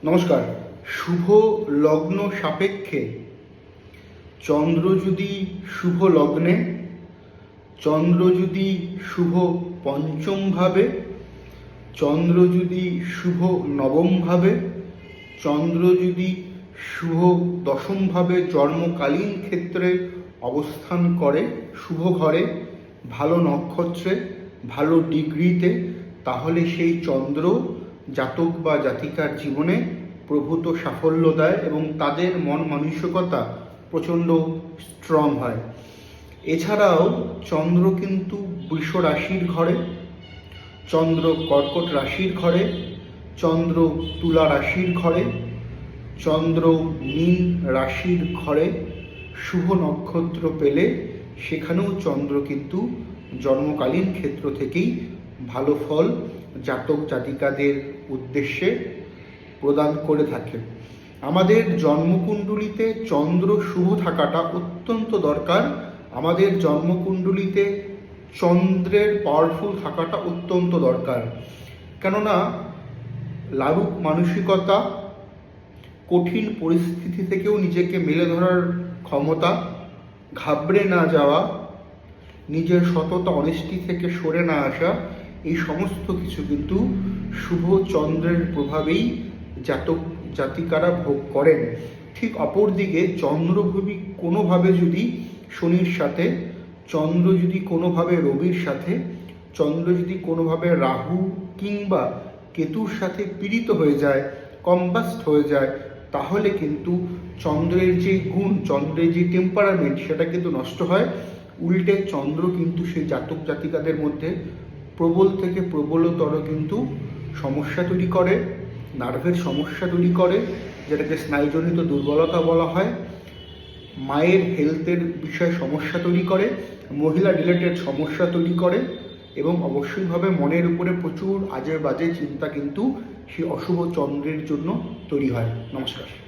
নমস্কার। শুভ লগ্ন সাপেক্ষে চন্দ্র যদি শুভ লগ্নে, চন্দ্র যদি শুভ পঞ্চম ভাবে, চন্দ্র যদি শুভ নবম ভাবে, চন্দ্র যদি শুভ দশম ভাবে জন্মকালীন ক্ষেত্রে অবস্থান করে, শুভ ঘরে, ভালো নক্ষত্রে, ভালো ডিগ্রিতে, তাহলে সেই চন্দ্র জাতক বা জাতিকার জীবনে প্রভূত সাফল্য দেয় এবং তাদের মন মানসিকতা প্রচণ্ড স্ট্রং হয়। এছাড়াও চন্দ্র কিন্তু বৃষ রাশির ঘরে, চন্দ্র কর্কট রাশির ঘরে, চন্দ্র তুলা রাশির ঘরে, চন্দ্র মীন রাশির ঘরে শুভ নক্ষত্র পেলে সেখানেও চন্দ্র কিন্তু জন্মকালীন ক্ষেত্র থেকেই ভালো ফল জাতক জাতিকাদের উদ্দেশ্যে প্রদান করে থাকে। আমাদের জন্মকুণ্ডলিতে চন্দ্র শুভ থাকাটা অত্যন্ত দরকার। আমাদের জন্মকুণ্ডলিতে চন্দ্রের পাওয়ারফুল থাকাটা অত্যন্ত দরকার। কেননা লালুক মানসিকতা, কঠিন পরিস্থিতি থেকেও নিজেকে মেলে ধরার ক্ষমতা, ঘাবড়ে না যাওয়া, নিজের সততা অনেস্টি থেকে সরে না আসা, এই সমস্ত কিছু কিন্তু শুভ চন্দ্রের প্রভাবেই জাতক জাতিকারা ভোগ করেন। ঠিক অপরদিকে চন্দ্রভূমি কোনোভাবে যদি শনির সাথে, চন্দ্র যদি কোনোভাবে রবির সাথে, চন্দ্র যদি কোনোভাবে রাহু কিংবা কেতুর সাথে পীড়িত হয়ে যায়, কম্বাস্ট হয়ে যায়, তাহলে কিন্তু চন্দ্রের যে গুণ, চন্দ্রের যে টেম্পারামেন্ট, সেটা কিন্তু নষ্ট হয়। উল্টে চন্দ্র কিন্তু সেই জাতক জাতিকাদের মধ্যে প্রবল থেকে প্রবলতর কিন্তু সমস্যা তৈরি করে, নার্ভের সমস্যা তৈরি করে, যেটাকে স্নায়ুজনিত দুর্বলতা বলা হয়, মায়ের হেলথের বিষয়ে সমস্যা তৈরি করে, মহিলা রিলেটেড সমস্যা তৈরি করে এবং অবশ্যইভাবে মনের উপরে প্রচুর আজে বাজে চিন্তা কিন্তু সেই অশুভ চন্দ্রের জন্য তৈরি হয়। নমস্কার।